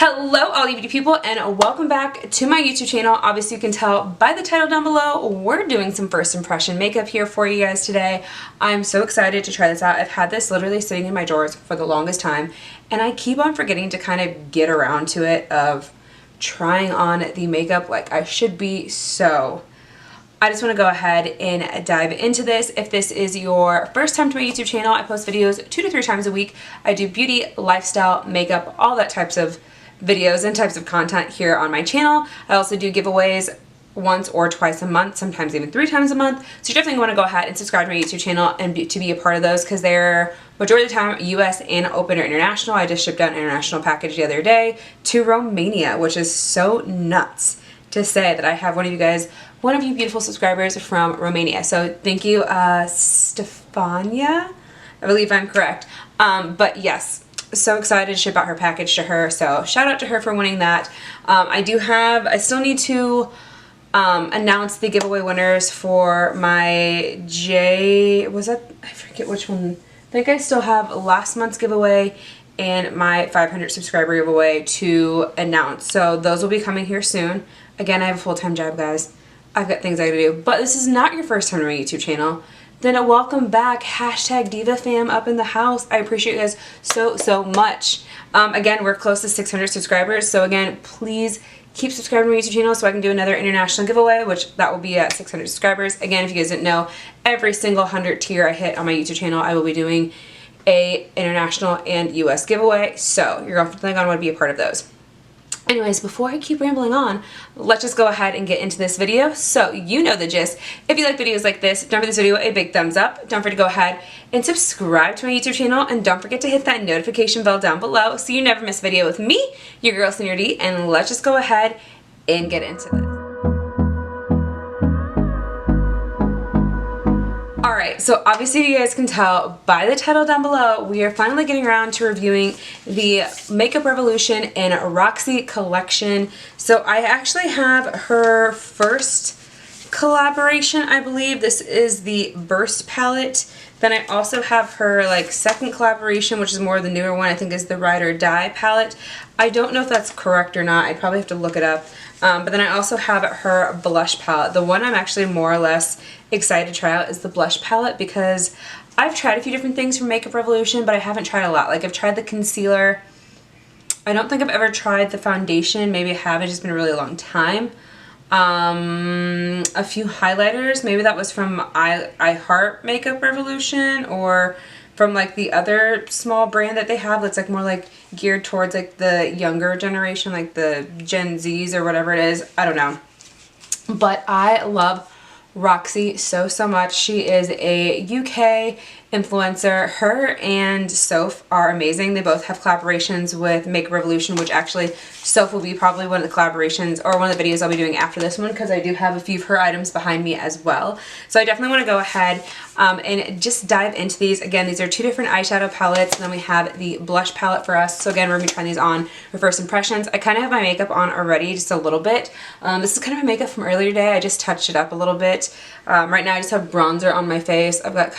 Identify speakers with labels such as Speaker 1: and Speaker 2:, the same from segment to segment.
Speaker 1: Hello all you beauty people and welcome back to my YouTube channel. Obviously you can tell by the title down below, we're doing some first impression makeup here for you guys today. I'm so excited to try this out. I've had this literally sitting in my drawers for the longest time and I keep on forgetting to kind of get around to it of trying on the makeup like I should be. So I just want to go ahead and dive into this. If this is your first time to my YouTube channel, I post videos 2 to 3 times a week. I do beauty, lifestyle, makeup, all that types of videos and types of content here on my channel. I also do giveaways once or twice a month, sometimes even 3 times a month. So you definitely want to go ahead and subscribe to my YouTube channel and to be a part of those because they're majority of the time US and open or international. I just shipped out an international package the other day to Romania, which is so nuts to say that I have one of you beautiful subscribers from Romania. So thank you, Stefania, I believe I'm correct. But yes, so excited to ship out her package to her. So shout out to her for winning that. I still need to announce the giveaway winners for my I forget which one. I think I still have last month's giveaway and my 500 subscriber giveaway to announce. So those will be coming here soon. Again, I have a full-time job, guys. I've got things I gotta do. But this is not your first time to my YouTube channel, then a welcome back. Hashtag Diva Fam up in the house. I appreciate you guys so much. Again, we're close to 600 subscribers. So again, please keep subscribing to my YouTube channel so I can do another international giveaway, which that will be at 600 subscribers. Again, if you guys didn't know, every single 100 tier I hit on my YouTube channel, I will be doing a international and US giveaway. So you're definitely gonna want to be a part of those. Anyways, before I keep rambling on, let's just go ahead and get into this video. So you know the gist. If you like videos like this, don't forget this video a big thumbs up. Don't forget to go ahead and subscribe to my YouTube channel. And don't forget to hit that notification bell down below so you never miss a video with me, your girl Sandra Dee. And let's just go ahead and get into this. Alright, so obviously you guys can tell by the title down below, we are finally getting around to reviewing the Makeup Revolution and Roxxsaurus collection. So I actually have her first collaboration, I believe. This is the Burst palette. Then I also have her second collaboration, which is more of the newer one, I think is the Ride or Die palette. I don't know if that's correct or not. I'd probably have to look it up. But then I also have her blush palette. The one I'm actually more or less excited to try out is the blush palette because I've tried a few different things from Makeup Revolution, but I haven't tried a lot. Like I've tried the concealer. I don't think I've ever tried the foundation. Maybe I have. It's just been a really long time. A few highlighters. Maybe that was from I Heart Makeup Revolution or from the other small brand that they have that's more geared towards the younger generation, like the Gen Zs or whatever it is. I don't know. But I love Roxy so much. She is a UK influencer. Her and Soph are amazing. They both have collaborations with Makeup Revolution, which actually Soph will be probably one of the collaborations or one of the videos I'll be doing after this one because I do have a few of her items behind me as well. So I definitely want to go ahead and just dive into these. Again, these are 2 different eyeshadow palettes and then we have the blush palette for us. So again, we're going to be trying these on for first impressions. I kind of have my makeup on already, just a little bit. This is kind of my makeup from earlier today. I just touched it up a little bit. Right now I just have bronzer on my face. I've got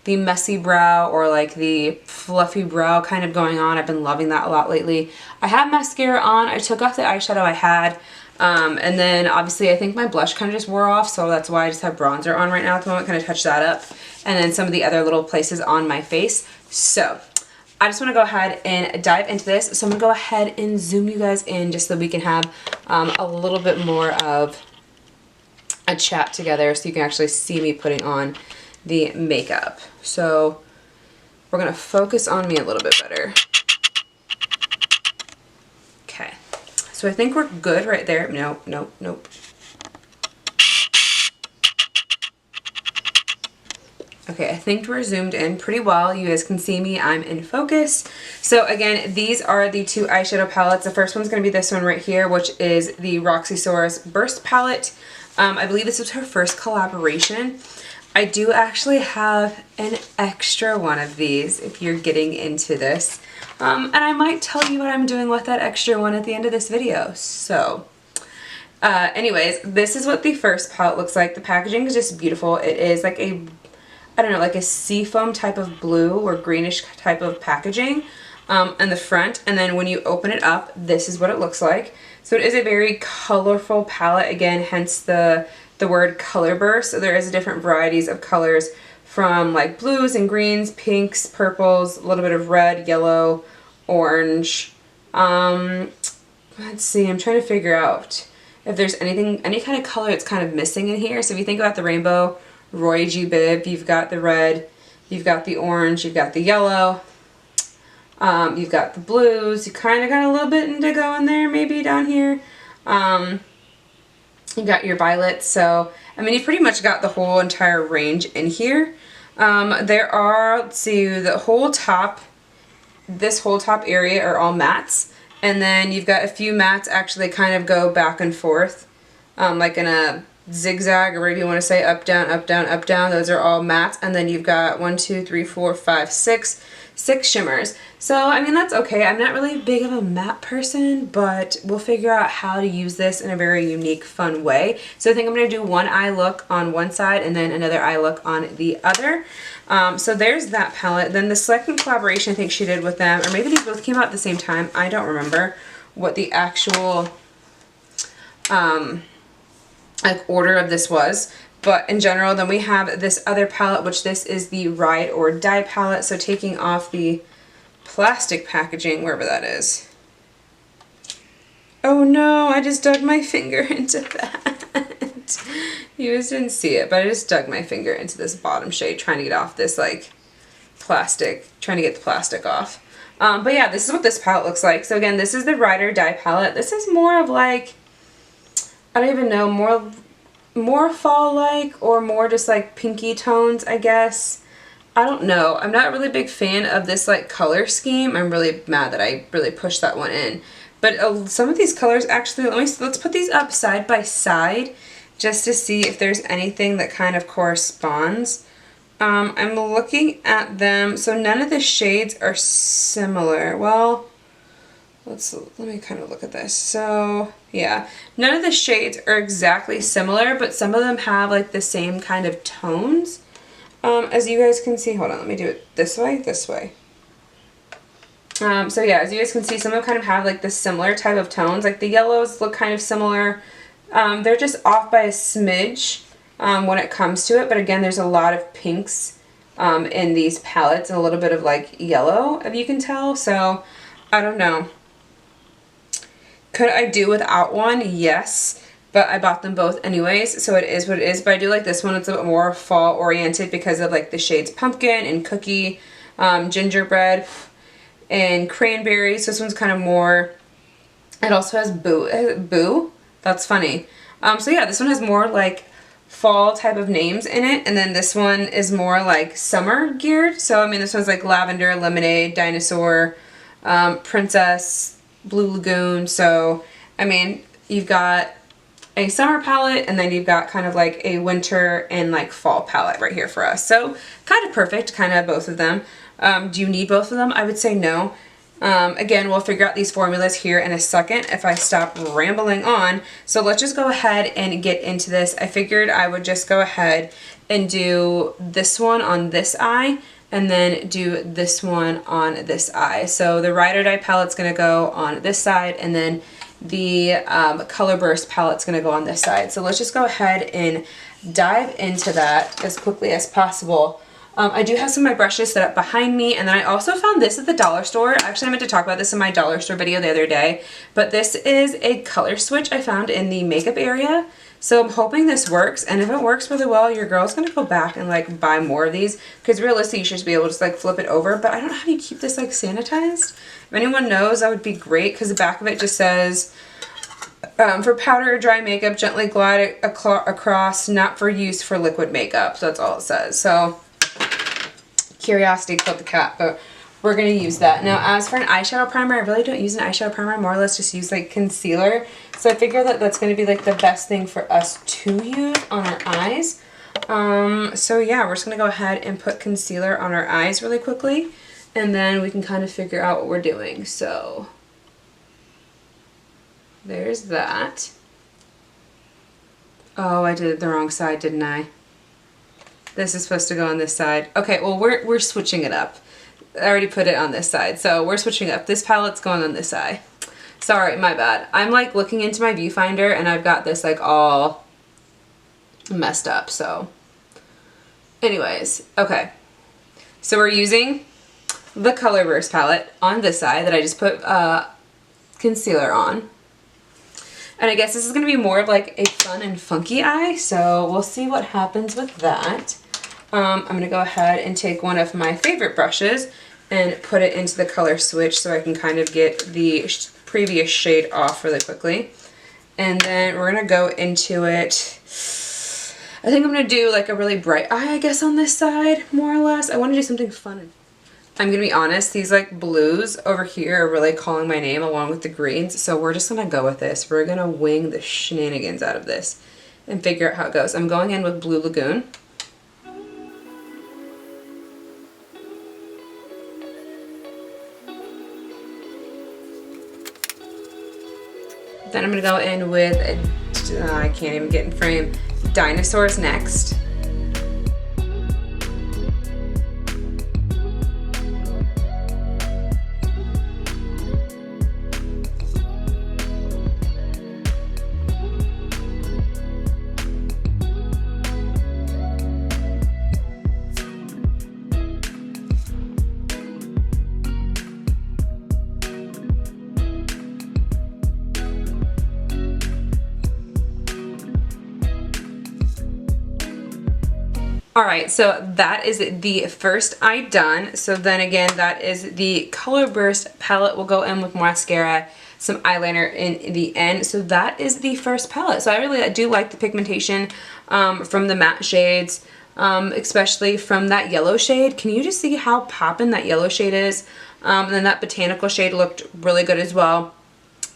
Speaker 1: the messy brow or the fluffy brow kind of going on. I've been loving that a lot lately. I have mascara on. I took off the eyeshadow I had. And then obviously I think my blush kind of just wore off, so that's why I just have bronzer on right now at the moment, kind of touch that up. And then some of the other little places on my face. So I just want to go ahead and dive into this. So I'm going to go ahead and zoom you guys in just so we can have a little bit more of a chat together so you can actually see me putting on the makeup. So we're going to focus on me a little bit better. Okay. So I think we're good right there. Nope. Okay, I think we're zoomed in pretty well. You guys can see me. I'm in focus. So again, these are the 2 eyeshadow palettes. The first one's going to be this one right here, which is the Roxxsaurus Burst palette. I believe this was her first collaboration. I do actually have an extra one of these if you're getting into this. And I might tell you what I'm doing with that extra one at the end of this video. So anyways, this is what the first palette looks like. The packaging is just beautiful. It is like a, I don't know, like a seafoam type of blue or greenish type of packaging. in the front, and then when you open it up, this is what it looks like. So it is a very colorful palette, again, hence the word color burst. So there is different varieties of colors from like blues and greens, pinks, purples, a little bit of red, yellow, orange. Let's see, I'm trying to figure out if there's anything, any kind of color that's kind of missing in here. So if you think about the rainbow Roy G. Biv, you've got the red, you've got the orange, you've got the yellow, you've got the blues, you kind of got a little bit indigo in there, maybe down here. You got your violets, so, I mean, you pretty much got the whole entire range in here. There are, let's see, the whole top, this whole top area are all mattes. And then you've got a few mattes actually kind of go back and forth, like in a zigzag, or whatever you want to say, up, down, up, down, up, down. Those are all mattes. And then you've got 1, 2, 3, 4, 5, 6 shimmers. So, I mean, that's okay. I'm not really big of a matte person, but we'll figure out how to use this in a very unique, fun way. So I think I'm going to do one eye look on one side and then another eye look on the other. So there's that palette. Then the second collaboration I think she did with them, or maybe these both came out at the same time. I don't remember what the actual like order of this was. But in general, then we have this other palette, which this is the Ride or Die palette. So taking off the plastic packaging, wherever that is. Oh no, I just dug my finger into that. You guys didn't see it, but I just dug my finger into this bottom shade trying to get off this like plastic, trying to get the plastic off. But yeah, this is what this palette looks like. So again, this is the Ride or Die palette. This is more of like, I don't even know, more fall-like or more just like pinky tones, I guess. I don't know. I'm not really a big fan of this like color scheme. I'm really mad that I really pushed that one in. But some of these colors actually, let's put these up side by side just to see if there's anything that kind of corresponds. I'm looking at them, so none of the shades are similar. Well, let me kind of look at this. So yeah, none of the shades are exactly similar, but some of them have like the same kind of tones. As you guys can see, hold on, let me do it this way, this way. So yeah, as you guys can see, some of them kind of have like the similar type of tones. Like the yellows look kind of similar. They're just off by a smidge when it comes to it, but again, there's a lot of pinks in these palettes and a little bit of like yellow, if you can tell. So I don't know. Could I do without one? Yes, but I bought them both anyways, so it is what it is. But I do like this one. It's a bit more fall oriented because of like the shades pumpkin and cookie, gingerbread, and cranberry. So this one's kind of more, it also has boo. That's funny. So yeah, this one has more like fall type of names in it, and then this one is more like summer geared. So I mean, this one's like lavender, lemonade, dinosaur, princess, Blue Lagoon. So I mean, you've got a summer palette and then you've got kind of like a winter and like fall palette right here for us. So kind of perfect, kind of both of them. Do you need both of them? I would say no. Again, we'll figure out these formulas here in a second if I stop rambling on. So let's just go ahead and get into this. I figured I would just go ahead and do this one on this eye and then do this one on this eye. So the Ride or Die palette's gonna go on this side, and then the Color Burst palette's gonna go on this side. So let's just go ahead and dive into that as quickly as possible. I do have some of my brushes set up behind me, and then I also found this at the dollar store. Actually, I meant to talk about this in my dollar store video the other day, but this is a color switch I found in the makeup area. So I'm hoping this works, and if it works really well, your girl's gonna go back and like buy more of these, because realistically you should just be able to just like flip it over, but I don't know how you keep this like sanitized. If anyone knows, that would be great, because the back of it just says, for powder or dry makeup, gently glide across, not for use for liquid makeup. So that's all it says. So curiosity killed the cat, but we're gonna use that. Now, as for an eyeshadow primer, I really don't use an eyeshadow primer. More or less just use like concealer. So I figure that that's gonna be like the best thing for us to use on our eyes. So yeah, we're just gonna go ahead and put concealer on our eyes really quickly, and then we can kind of figure out what we're doing. So there's that. Oh, I did it the wrong side, didn't I? This is supposed to go on this side. Okay, well, we're switching it up. I already put it on this side, so we're switching up. This palette's going on this side. Sorry, my bad. I'm like looking into my viewfinder and I've got this like all messed up, so. Anyways, okay. So we're using the Colorburst palette on this side that I just put concealer on. And I guess this is going to be more of like a fun and funky eye, so we'll see what happens with that. I'm going to go ahead and take one of my favorite brushes and put it into the color switch so I can kind of get the previous shade off really quickly. And then we're going to go into it. I think I'm going to do like a really bright eye, I guess, on this side, more or less. I want to do something fun. I'm going to be honest, these like blues over here are really calling my name along with the greens, so we're just going to go with this. We're going to wing the shenanigans out of this and figure out how it goes. I'm going in with Blue Lagoon. Then I'm going to go in with, I can't even get in frame, Dinosaurs next. Alright, so that is the first eye done. So then again, that is the Colorburst palette. We'll go in with mascara, some eyeliner in the end. So that is the first palette. So I do like the pigmentation from the matte shades, especially from that yellow shade. Can you just see how poppin' that yellow shade is? And then that botanical shade looked really good as well.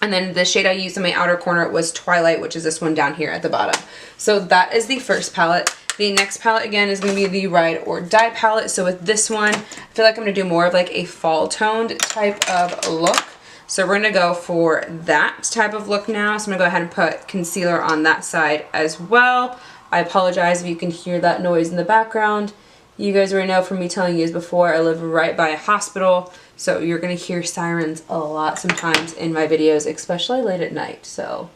Speaker 1: And then the shade I used in my outer corner was Twilight, which is this one down here at the bottom. So that is the first palette. The next palette, again, is going to be the Ride or Die palette. So with this one, I feel like I'm going to do more of like a fall toned type of look. So we're going to go for that type of look now. So I'm going to go ahead and put concealer on that side as well. I apologize if you can hear that noise in the background. You guys already know from me telling you before, I live right by a hospital. So you're going to hear sirens a lot sometimes in my videos, especially late at night. So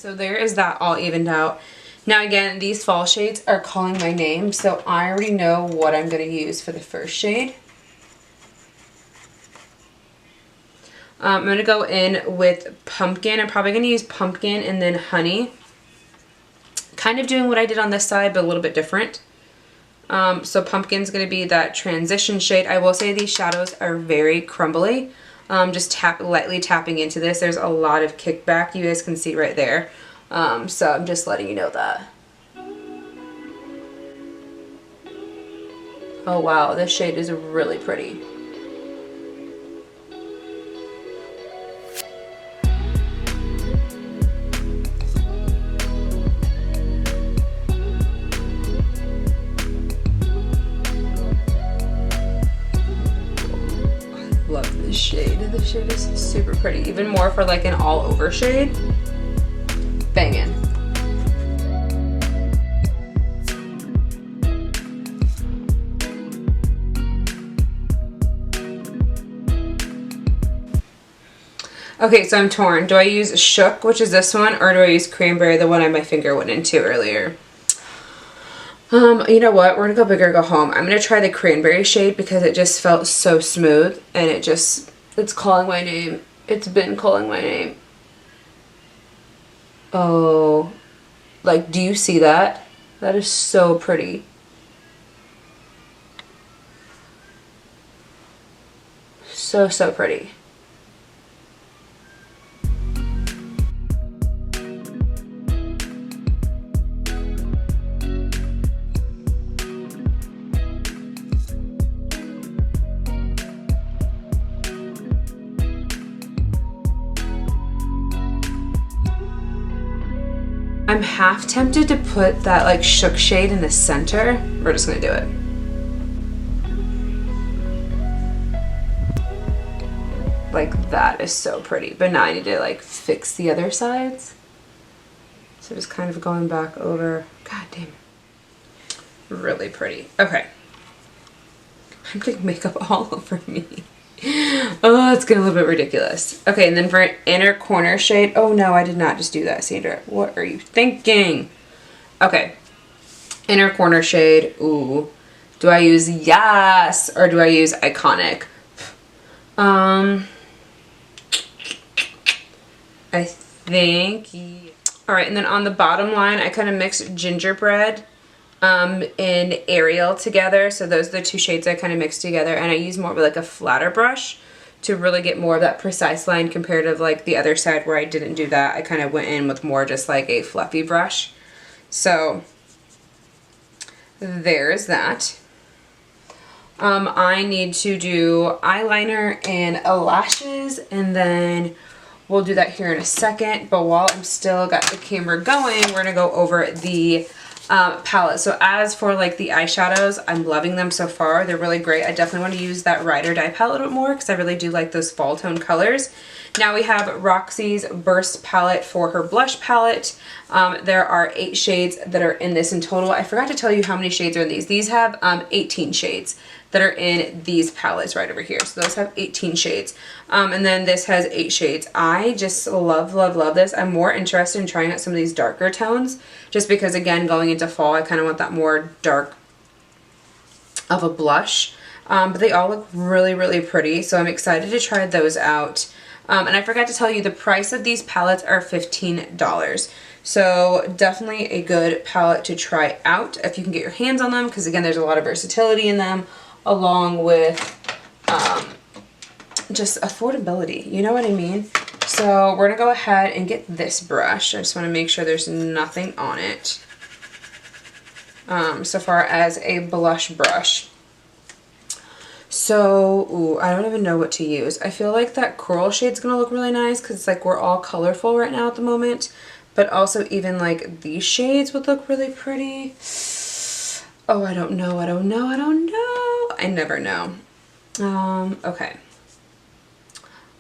Speaker 1: there is that all evened out. Now again, these fall shades are calling my name, so I already know what I'm going to use for the first shade. I'm going to go in with Pumpkin. I'm probably going to use Pumpkin and then Honey. Kind of doing what I did on this side, but a little bit different. So Pumpkin's going to be that transition shade. I will say these shadows are very crumbly. Just lightly tapping into this. There's a lot of kickback. You guys can see right there. So I'm just letting you know that. Oh wow, this shade is really pretty. Shade. This shade is super pretty. Even more for like an all over shade. Bangin'. Okay, so I'm torn. Do I use Shook, which is this one, or do I use Cranberry, the one my finger went into earlier? You know what? We're gonna go big or go home. I'm gonna try the Cranberry shade because it just felt so smooth and it's calling my name. It's been calling my name. Oh, like, do you see that? That is so pretty. So, so pretty. I'm half tempted to put that like Shook shade in the center. We're just gonna do it. Like that is so pretty. But now I need to like fix the other sides. So just kind of going back over. God damn. Really pretty. Okay. I'm getting makeup all over me. Oh, it's getting a little bit ridiculous. Okay, and then for an inner corner shade. Oh no, I did not just do that, Sandra. What are you thinking? Okay. Inner corner shade. Ooh. Do I use Yes or do I use Iconic? I think. Alright, and then on the bottom line, I kind of mixed Gingerbread and Ariel together. So those are the two shades I kind of mixed together. And I use more of like a flatter brush to really get more of that precise line compared to like the other side where I didn't do that. I kind of went in with more just like a fluffy brush. So there's that. I need to do eyeliner and lashes, and then we'll do that here in a second. But while I'm still got the camera going, we're gonna go over the palette. So as for like the eyeshadows, I'm loving them so far. They're really great. I definitely want to use that Ride or Die palette a little bit more because I really do like those fall tone colors. Now we have Roxy's Burst palette for her blush palette. There are 8 shades that are in this in total. I forgot to tell you how many shades are in these. These have 18 shades that are in these palettes right over here. So those have 18 shades. And then this has 8 shades. I just love, love, love this. I'm more interested in trying out some of these darker tones just because, again, going into fall, I kind of want that more dark of a blush. But they all look really, really pretty. So I'm excited to try those out. And I forgot to tell you, the price of these palettes are $15. So definitely a good palette to try out if you can get your hands on them, because again, there's a lot of versatility in them, along with just affordability, you know what I mean? So we're gonna go ahead and get this brush. I just wanna make sure there's nothing on it. So far as a blush brush. So, ooh, I don't even know what to use. I feel like that coral shade's gonna look really nice because it's like we're all colorful right now at the moment. But also even like these shades would look really pretty. Oh, I don't know, I don't know, I don't know. I never know. Okay.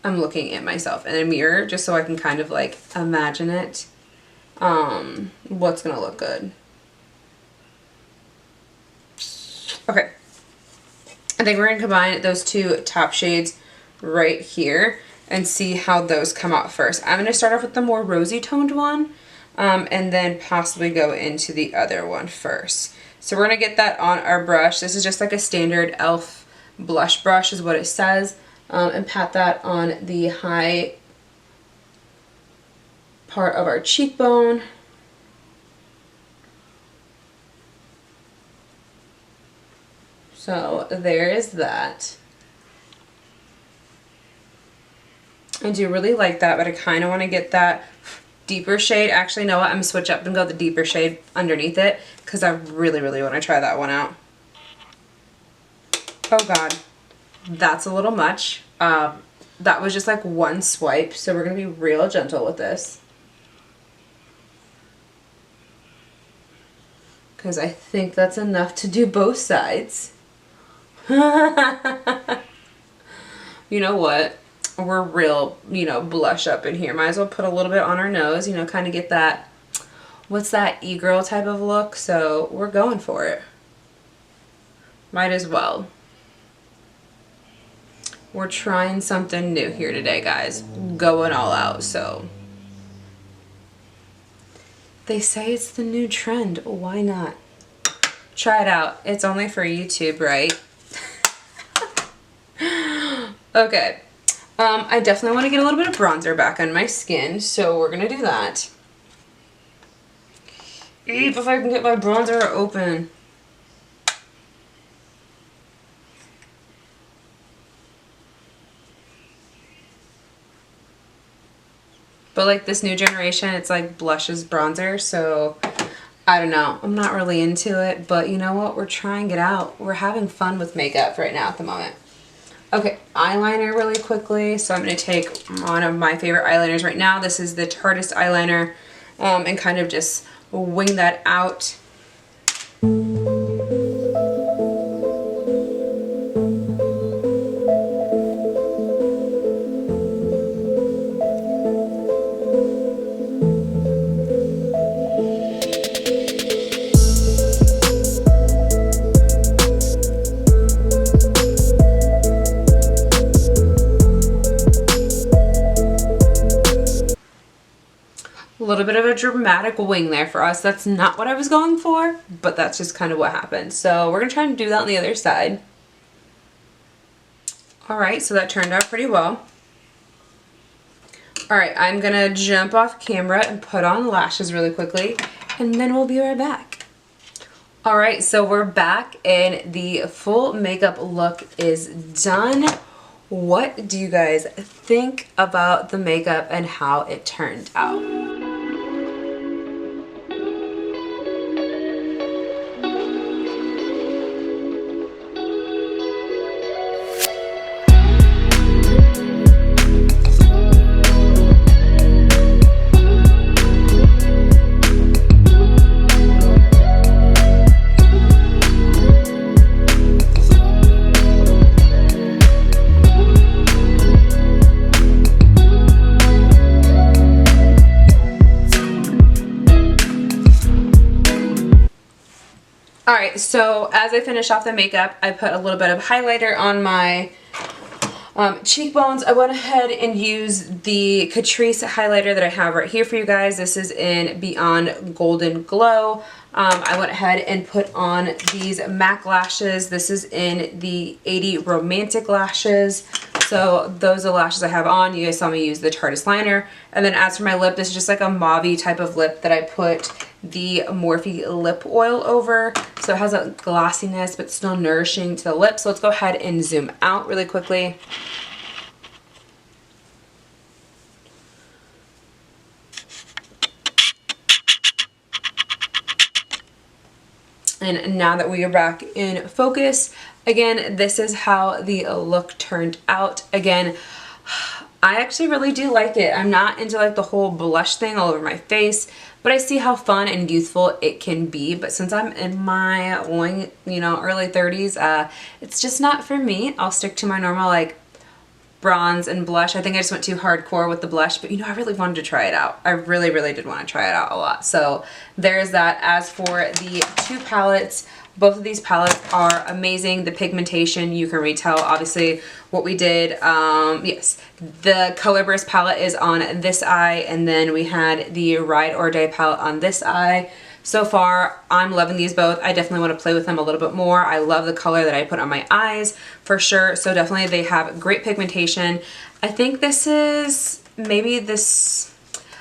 Speaker 1: I'm looking at myself in a mirror just so I can kind of like imagine it. What's gonna look good. Okay. I think we're going to combine those two top shades right here and see how those come out first. I'm going to start off with the more rosy toned one and then possibly go into the other one first. So we're going to get that on our brush. This is just like a standard e.l.f. blush brush is what it says, and pat that on the high part of our cheekbone. So there is that. I do really like that, but I kind of want to get that deeper shade. Actually, you know what? I'm going to switch up and go the deeper shade underneath it because I really, really want to try that one out. Oh God, that's a little much. That was just like one swipe, so we're going to be real gentle with this. Because I think that's enough to do both sides. You know what? We're real, you know, blush up in here. Might as well put a little bit on our nose, you know, kind of get that, what's that e-girl type of look. So we're going for it. Might as well. We're trying something new here today, guys. Going all out, so. They say it's the new trend. Why not? Try it out. It's only for YouTube, right? Okay, I definitely want to get a little bit of bronzer back on my skin, so we're going to do that. If I can get my bronzer open. But like this new generation, it's like blushes bronzer, so I don't know. I'm not really into it, but you know what? We're trying it out. We're having fun with makeup right now at the moment. Okay, eyeliner really quickly. So I'm going to take one of my favorite eyeliners right now. This is the Tarteist eyeliner, and kind of just wing that out. little bit of a dramatic wing there for us. That's not what I was going for, but that's just kind of what happened. So we're gonna try and do that on the other side. All right, so that turned out pretty well. All right, I'm gonna jump off camera and put on lashes really quickly, and then we'll be right back. All right, so we're back and the full makeup look is done. What do you guys think about the makeup and how it turned out? Alright, so as I finish off the makeup, I put a little bit of highlighter on my cheekbones. I went ahead and used the Catrice highlighter that I have right here for you guys. This is in Beyond Golden Glow. I went ahead and put on these MAC lashes. This is in the 80 Romantic lashes. So those are the lashes I have on. You guys saw me use the Tarteist liner. And then as for my lip, this is just like a mauve-y type of lip that I put the Morphe lip oil over. So it has a glossiness but still nourishing to the lips. So let's go ahead and zoom out really quickly. And now that we are back in focus, again, this is how the look turned out. Again, I actually really do like it. I'm not into like the whole blush thing all over my face, but I see how fun and youthful it can be. But since I'm in my early 30s, it's just not for me. I'll stick to my normal like bronze and blush. I think I just went too hardcore with the blush, but I really wanted to try it out. I really, really did want to try it out a lot. So there's that. As for the two palettes, both of these palettes are amazing. The pigmentation, you can retell obviously what we did. Yes, the Color Burst palette is on this eye, and then we had the Ride or Die palette on this eye. So far, I'm loving these both. I definitely want to play with them a little bit more. I love the color that I put on my eyes for sure. So definitely they have great pigmentation. I think this is maybe this,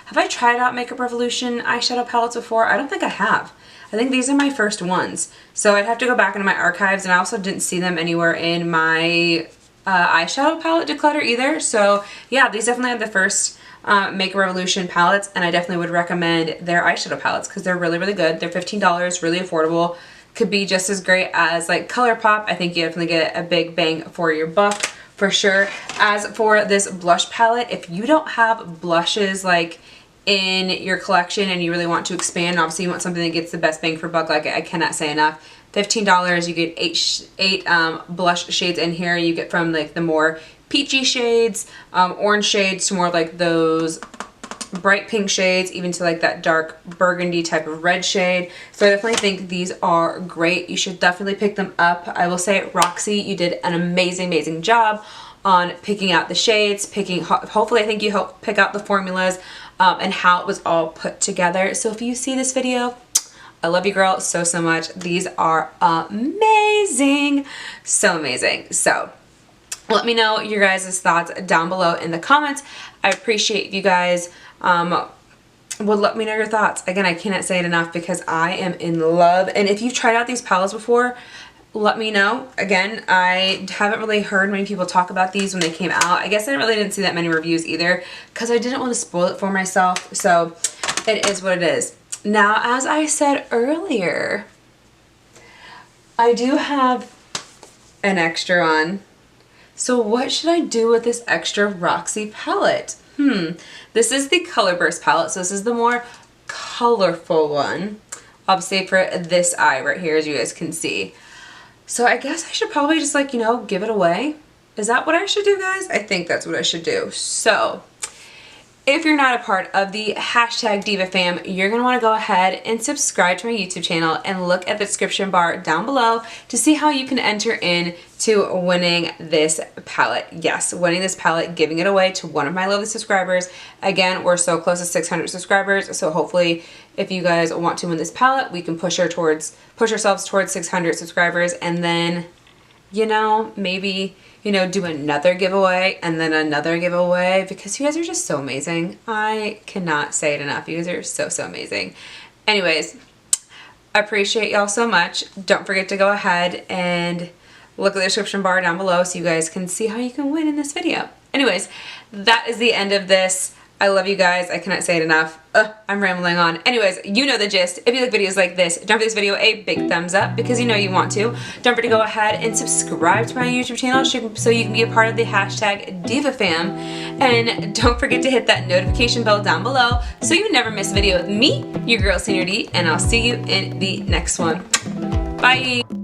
Speaker 1: have I tried out Makeup Revolution eyeshadow palettes before? I don't think I have. I think these are my first ones. So I'd have to go back into my archives, and I also didn't see them anywhere in my eyeshadow palette declutter either. So yeah, these definitely are the first Makeup Revolution palettes, and I definitely would recommend their eyeshadow palettes because they're really, really good. They're $15, really affordable. Could be just as great as like ColourPop. I think you definitely get a big bang for your buck for sure. As for this blush palette, if you don't have blushes like in your collection and you really want to expand, obviously you want something that gets the best bang for buck, like I cannot say enough. $15, you get eight blush shades in here. You get from like the more peachy shades, orange shades, to more like those bright pink shades, even to like that dark burgundy type of red shade. So I definitely think these are great. You should definitely pick them up. I will say, Roxy, you did an amazing, amazing job on picking out the shades, hopefully I think you helped pick out the formulas and how it was all put together. So if you see this video, I love you, girl, so, so much. These are amazing. So amazing. So let me know your guys' thoughts down below in the comments. I appreciate you guys would let me know your thoughts. Again, I cannot say it enough because I am in love. And if you've tried out these palettes before, let me know. Again, I haven't really heard many people talk about these when they came out. I guess I really didn't see that many reviews either because I didn't want to spoil it for myself. So it is what it is. Now, as I said earlier, I do have an extra on. So what should I do with this extra Roxy palette? This is the Color Burst palette, so this is the more colorful one. Obviously for this eye right here, as you guys can see. So I guess I should probably just like, give it away. Is that what I should do, guys? I think that's what I should do. So if you're not a part of the hashtag Diva Fam, you're going to want to go ahead and subscribe to my YouTube channel and look at the description bar down below to see how you can enter in to winning this palette. Yes, winning this palette, giving it away to one of my lovely subscribers. Again, we're so close to 600 subscribers, so hopefully if you guys want to win this palette, we can push ourselves towards 600 subscribers, and then, you know, maybe, you know, do another giveaway and then another giveaway, because you guys are just so amazing. I cannot say it enough. You guys are so, so amazing. Anyways, I appreciate y'all so much. Don't forget to go ahead and look at the description bar down below so you guys can see how you can win in this video. Anyways, that is the end of this. I love you guys. I cannot say it enough. I'm rambling on. Anyways, you know the gist. If you like videos like this, don't give this video a big thumbs up because you know you want to. Don't forget to go ahead and subscribe to my YouTube channel so you can be a part of the hashtag Diva Fam. And don't forget to hit that notification bell down below so you never miss a video with me, your girl Sandra Dee, and I'll see you in the next one. Bye!